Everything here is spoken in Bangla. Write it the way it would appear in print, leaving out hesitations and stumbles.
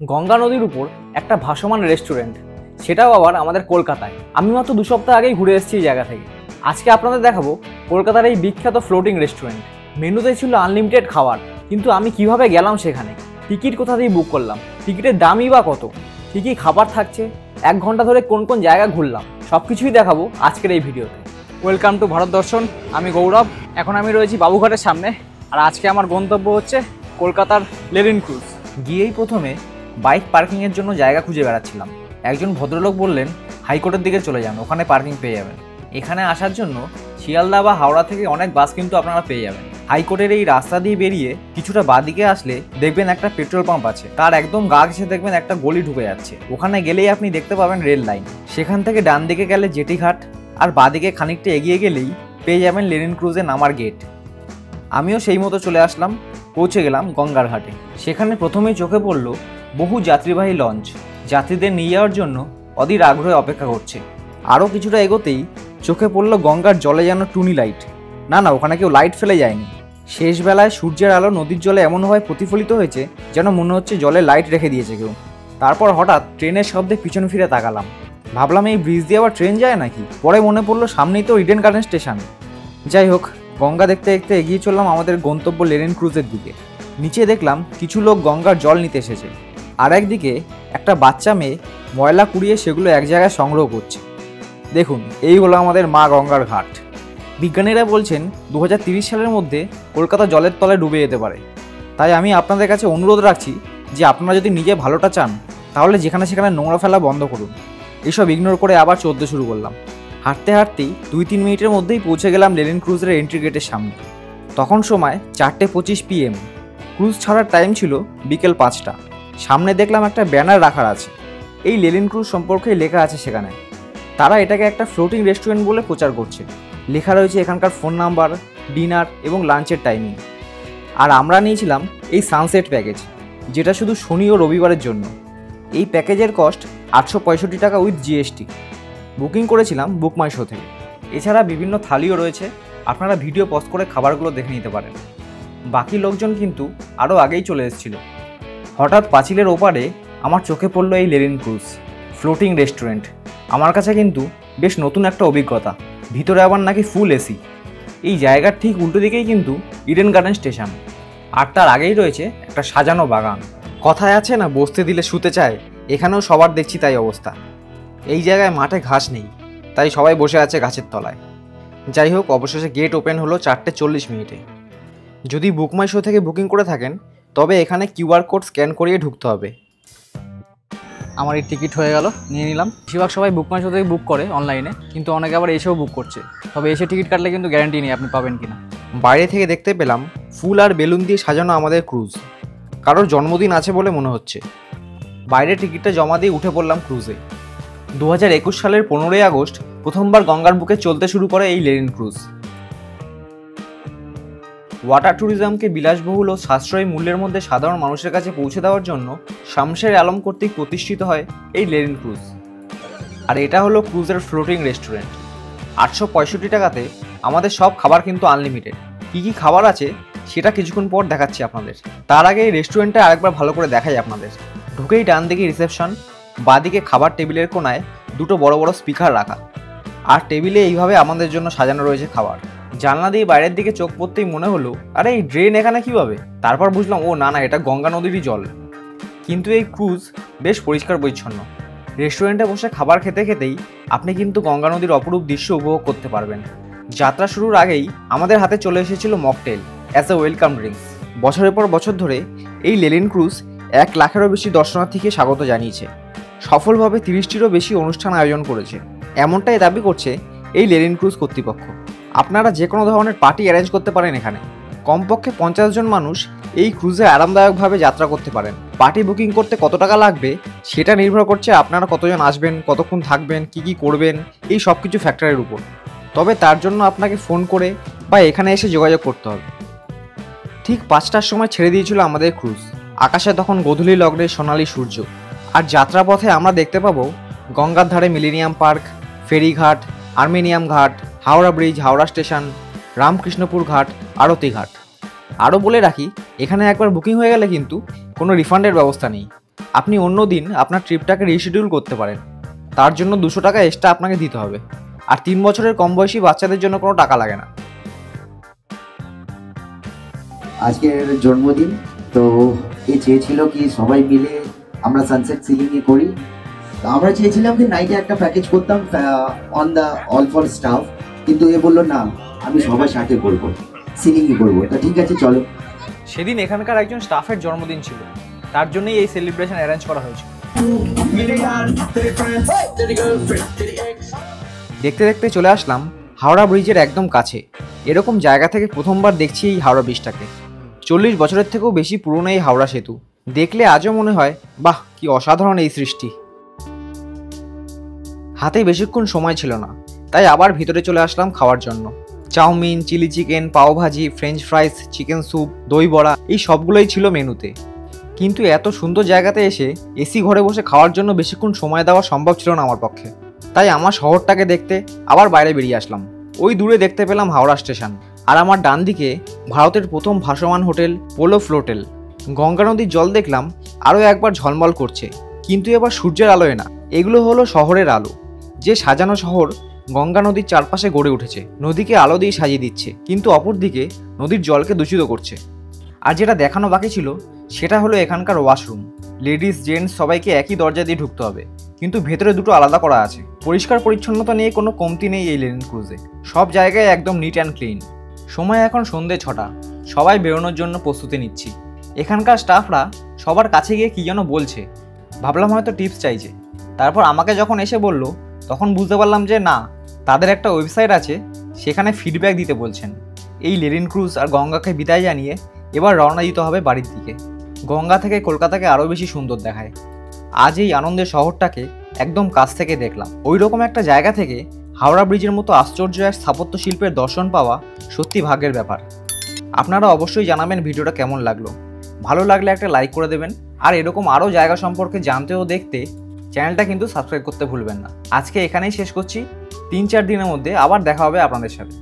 গঙ্গা নদীর উপর একটা ভাসমান রেস্টুরেন্ট, সেটাও আবার আমাদের কলকাতায়। আমি মাত্র 2 সপ্তাহ আগেই ঘুরে এসেছি এই জায়গা থেকে। আজকে আপনাদের দেখাবো কলকাতার এই বিখ্যাত ফ্লোটিং রেস্টুরেন্ট। মেনুতে ছিল আনলিমিটেড খাবার, কিন্তু আমি কিভাবে গেলাম সেখানে, টিকিট কোথা থেকে বুক করলাম, টিকিটের দামই বা কত, কী কী খাবার থাকছে, 1 ঘন্টা ধরে কোন কোন জায়গা ঘুরলাম, সব কিছুই দেখাবো আজকের এই ভিডিওতে। ওয়েলকাম টু ভারত দর্শন। আমি গৌরব। এখন আমি রয়েছি বাবুঘাটের সামনে, আর আজকে আমার গন্তব্য হচ্ছে কলকাতার লেনিন ক্রুজ। গিয়েই প্রথমে বাইক পার্কিংয়ের জন্য জায়গা খুঁজে বেড়াচ্ছিলাম। একজন ভদ্রলোক বললেন হাইকোর্টের দিকে চলে যান, ওখানে পার্কিং পেয়ে যাবেন। এখানে আসার জন্য শিয়ালদা বা হাওড়া থেকে অনেক বাস কিন্তু আপনারা পেয়ে যাবেন। হাইকোর্টের এই রাস্তা দিয়ে বেরিয়ে কিছুটা বাঁদিকে আসলে দেখবেন একটা পেট্রোল পাম্প আছে, তার একদম গা ঘেঁষে দেখবেন একটা গলি ঢুকে যাচ্ছে। ওখানে গেলেই আপনি দেখতে পাবেন রেল লাইন। সেখান থেকে ডান দিকে গেলে জেটিঘাট, আর বাঁদিকে খানিকটা এগিয়ে গেলেই পেয়ে যাবেন লেনিন ক্রুজে নামার গেট। আমিও সেই মতো চলে আসলাম, পৌঁছে গেলাম গঙ্গার ঘাটে। সেখানে প্রথমেই চোখে পড়ল বহু যাত্রীবাহী লঞ্চ, যাত্রীদের নিয়ে যাওয়ার জন্য অধীর আগ্রহে অপেক্ষা করছে। আরও কিছুটা এগোতেই চোখে পড়ল গঙ্গার জলে যেন টুনি লাইট। না, ওখানে কেউ লাইট ফেলে যায়নি। শেষ বেলায় সূর্যের আলো নদীর জলে এমনভাবে প্রতিফলিত হয়েছে যেন মনে হচ্ছে জলে লাইট রেখে দিয়েছে কেউ। তারপর হঠাৎ ট্রেনের শব্দে পিছন ফিরে তাকালাম, ভাবলাম এই ব্রিজ দিয়ে আবার ট্রেন যায় নাকি। পরে মনে পড়লো সামনেই তো ইডেন গার্ডেন স্টেশন। যাই হোক, গঙ্গা দেখতে দেখতে এগিয়ে চললাম আমাদের গন্তব্য লেনিন ক্রুজের দিকে। নিচে দেখলাম কিছু লোক গঙ্গার জল নিতে এসেছে, আর একদিকে একটা বাচ্চা মেয়ে ময়লা কুড়িয়ে সেগুলো এক জায়গায় সংগ্রহ করছে। দেখুন, এই হলো আমাদের মা গঙ্গার ঘাট। বিজ্ঞানীরা বলছেন 2030 সালের মধ্যে কলকাতা জলের তলায় ডুবে যেতে পারে। তাই আমি আপনাদের কাছে অনুরোধ রাখছি যে আপনারা যদি নিজে ভালোটা চান, তাহলে যেখানে সেখানে নোংরা ফেলা বন্ধ করুন। এসব ইগনোর করে আবার চলতে শুরু করলাম। হাঁটতে হাঁটতেই 2-3 মিনিটের মধ্যেই পৌঁছে গেলাম লেনিন ক্রুজের এন্ট্রি গেটের সামনে। তখন সময় 4:25 PM। ক্রুজ ছাড়ার টাইম ছিল বিকেল 5টা। সামনে দেখলাম একটা ব্যানার রাখার আছে, এই লেনিন ক্রুজ সম্পর্কে লেখা আছে সেখানে। তারা এটাকে একটা ফ্লোটিং রেস্টুরেন্ট বলে প্রচার করছে। লেখা রয়েছে এখানকার ফোন নাম্বার, ডিনার এবং লাঞ্চের টাইমিং। আর আমরা নিয়েছিলাম এই সানসেট প্যাকেজ, যেটা শুধু শনি ও রবিবারের জন্য। এই প্যাকেজের কস্ট 865 টাকা উইথ জিএসটি। বুকিং করেছিলাম বুক মাই শো থেকে। এছাড়া বিভিন্ন থালিও রয়েছে, আপনারা ভিডিও পজ করে খাবারগুলো দেখে নিতে পারেন। বাকি লোকজন কিন্তু আরও আগেই চলে এসেছিল। হঠাৎ পাঁচিলের ওপারে আমার চোখে পড়লো এই লেনিন ক্রুজ ফ্লোটিং রেস্টুরেন্ট। আমার কাছে কিন্তু বেশ নতুন একটা অভিজ্ঞতা। ভিতরে আবার নাকি ফুল এসি। এই জায়গার ঠিক উল্টো দিকেই কিন্তু ইডেন গার্ডেন স্টেশন, আর তার আগেই রয়েছে একটা সাজানো বাগান। কথায় আছে না, বসতে দিলে শুতে চায়, এখানেও সবার দেখছি তাই অবস্থা। এই জায়গায় মাঠে ঘাস নেই, তাই সবাই বসে আছে গাছের তলায়। যাই হোক, অবশেষে গেট ওপেন হলো 4:40 যদি বুক মাই শো থেকে বুকিং করে থাকেন, তবে এখানে কিউআর কোড স্ক্যান করিয়ে ঢুকতে হবে। আমার এই টিকিট হয়ে গেল, নিয়ে নিলাম। বেশিরভাগ সবাই বুক মাই শো থেকে বুক করে অনলাইনে, কিন্তু অনেকে আবার এসেও বুক করছে। তবে এসে টিকিট কাটলে কিন্তু গ্যারান্টি নেই আপনি পাবেন কিনা। বাইরে থেকে দেখতে পেলাম ফুল আর বেলুন দিয়ে সাজানো আমাদের ক্রুজ। কারোর জন্মদিন আছে বলে মনে হচ্ছে। বাইরে টিকিটটা জমা দিয়ে উঠে পড়লাম ক্রুজে। 2021 সালের 15ই আগস্ট প্রথমবার গঙ্গার বুকে চলতে শুরু করে এই লেনিন ক্রুজ। ওয়াটার ট্যুরিজমকে বিলাসবহুল ও সাশ্রয়ী মূল্যের মধ্যে সাধারণ মানুষের কাছে পৌঁছে দেওয়ার জন্য শামশের আলম কর্তৃক প্রতিষ্ঠিত হয় এই লেনিন ক্রুজ। আর এটা হলো ক্রুজের ফ্লোটিং রেস্টুরেন্ট। 865 টাকাতে আমাদের সব খাবার কিন্তু আনলিমিটেড। কী কী খাবার আছে সেটা কিছুক্ষণ পর দেখাচ্ছি আপনাদের। তার আগে এই রেস্টুরেন্টটা আরেকবার ভালো করে দেখাই আপনাদের। ঢুকেই ডান দিকে রিসেপশন, বাঁদিকে খাবার টেবিলের কোনায় দুটো বড় বড় স্পিকার রাখা, আর টেবিলে এইভাবে আমাদের জন্য সাজানো রয়েছে খাবার। জানলা দিয়ে বাইরের দিকে চোখ পড়তেই মনে হলো, আরে এই ড্রেন এখানে কীভাবে? তারপর বুঝলাম, ও না, এটা গঙ্গা নদীরই জল। কিন্তু এই ক্রুজ বেশ পরিষ্কার পরিচ্ছন্ন। রেস্টুরেন্টে বসে খাবার খেতে খেতেই আপনি কিন্তু গঙ্গা নদীর অপরূপ দৃশ্য উপভোগ করতে পারবেন। যাত্রা শুরুর আগেই আমাদের হাতে চলে এসেছিল mocktail as a welcome drinks. বছরের পর বছর ধরে এই লেনিন ক্রুজ 1 লাখেরও বেশি দর্শনার্থীকে স্বাগত জানিয়েছে। সফলভাবে 30টিরও বেশি অনুষ্ঠান আয়োজন করেছে, এমনটাই দাবি করছে এই লেনিন ক্রুজ কর্তৃপক্ষ। আপনারা যে কোনো ধরনের পার্টি অ্যারেঞ্জ করতে পারেন এখানে। কমপক্ষে 50 জন মানুষ এই ক্রুজে আরামদায়কভাবে যাত্রা করতে পারেন। পার্টি বুকিং করতে কত টাকা লাগবে সেটা নির্ভর করছে আপনারা কতজন আসবেন, কতক্ষণ থাকবেন, কি করবেন, এই সব কিছু ফ্যাক্টরের উপর। তবে তার জন্য আপনাকে ফোন করে বা এখানে এসে যোগাযোগ করতে হবে। ঠিক 5টার সময় ছেড়ে দিয়েছিল আমাদের ক্রুজ। আকাশে তখন গোধূলি লগ্নে সোনালি সূর্য। আর যাত্রাপথে আমরা দেখতে পাবো গঙ্গার ধারে মিলেনিয়াম পার্ক, ফেরিঘাট, আর্মেনিয়াম ঘাট, হাওড়া ব্রিজ, হাওড়া স্টেশন, রামকৃষ্ণপুর ঘাট, আরতি ঘাট। আরও বলে রাখি, এখানে একবার বুকিং হয়ে গেলে কিন্তু কোনো রিফান্ডের ব্যবস্থা নেই। আপনি অন্য দিন আপনার ট্রিপটাকে রিশিডিউল করতে পারেন, তার জন্য 200 টাকা এক্সট্রা আপনাকে দিতে হবে। আর 3 বছরের কম বয়সী বাচ্চাদের জন্য কোনো টাকা লাগে না। আজকের জন্মদিন, তো এ চেয়েছিল কি সবাই মিলে আমরা সানসেট সিলিংই করি। তো আমরা চেয়েছিলাম যে নাইটে একটা প্যাকেজ করতাম on the all for staff, কিন্তু এ বললো না, আমি সবার সাথে করবো, সিলিংই করবো। তা ঠিক আছে, চলো। সেদিন এখানকার একজন স্টাফের জন্মদিন ছিল, তার জন্যই এই সেলিব্রেশন অ্যারেঞ্জ করা হয়েছিল। দেখতে দেখতে চলে আসলাম হাওড়া ব্রিজের একদম কাছে। এরকম জায়গা থেকে প্রথমবার দেখছি এই হাওড়া ব্রিজটাকে। 40 বছরের থেকেও বেশি পুরনো এই হাওড়া সেতু দেখলে আজও মনে হয়, বাহ কি অসাধারণ এই সৃষ্টি। হাতে বেশিক্ষণ সময় ছিল না, তাই আবার ভিতরে চলে আসলাম খাওয়ার জন্য। Chowmein, chilli chicken, pav bhaji, French fries, chicken soup, দই বড়া, এই সবগুলোই ছিল মেনুতে। কিন্তু এত সুন্দর জায়গাতে এসে এসি ঘরে বসে খাওয়ার জন্য বেশিক্ষণ সময় দেওয়া সম্ভব ছিল না আমার পক্ষে। তাই আমার শহরটাকে দেখতে আবার বাইরে বেরিয়ে আসলাম। ওই দূরে দেখতে পেলাম হাওড়া স্টেশন, আর আমার ডান দিকে ভারতের প্রথম ভাসমান হোটেল পোলো ফ্লোটেল। গঙ্গা নদীর জল দেখলাম আরও একবার ঝলমল করছে, কিন্তু এবার সূর্যের আলোয় না। এগুলো হলো শহরের আলো। যে সাজানো শহর গঙ্গা নদীর চারপাশে গড়ে উঠেছে, নদীকে আলো দিয়ে সাজিয়ে দিচ্ছে, কিন্তু অপরদিকে নদীর জলকে দূষিত করছে। আর যেটা দেখানো বাকি ছিল সেটা হলো এখানকার ওয়াশরুম। লেডিস জেন্টস সবাইকে একই দরজা দিয়ে ঢুকতে হবে, কিন্তু ভেতরে দুটো আলাদা করা আছে। পরিষ্কার পরিচ্ছন্নতা নিয়ে কোনো কমতি নেই এই লেনিন ক্রুজে, সব জায়গায় একদম নিট অ্যান্ড ক্লিন। সময় এখন সন্ধ্যে 6টা, সবাই বেরোনোর জন্য প্রস্তুতি নিচ্ছি। এখানকার স্টাফরা সবার কাছে গিয়ে কী যেন বলছে, ভাবলাম হয়তো টিপস চাইছে। তারপর আমাকে যখন এসে বলল, তখন বুঝতে পারলাম যে না, তাদের একটা ওয়েবসাইট আছে, সেখানে ফিডব্যাক দিতে বলছেন। এই লেনিন ক্রুজ আর গঙ্গাকে বিদায় জানিয়ে এবার রওনা দিতে হবে বাড়ির দিকে। গঙ্গা থেকে কলকাতাকে আরও বেশি সুন্দর দেখায়। আজ এই আনন্দের শহরটাকে একদম কাছ থেকে দেখলাম। ওই রকম একটা জায়গা থেকে হাওড়া ব্রিজের মতো আশ্চর্য এক স্থাপত্য শিল্পের দর্শন পাওয়া সত্যি ভাগ্যের ব্যাপার। আপনারা অবশ্যই জানাবেন ভিডিওটা কেমন লাগলো। ভালো লাগলে একটা লাইক করে দেবেন, আর এরকম আরও জায়গা সম্পর্কে জানতে ও দেখতে চ্যানেলটা কিন্তু সাবস্ক্রাইব করতে ভুলবেন না। আজকে এখানেই শেষ করছি। 3-4 দিনের মধ্যে আবার দেখা হবে আপনাদের সাথে।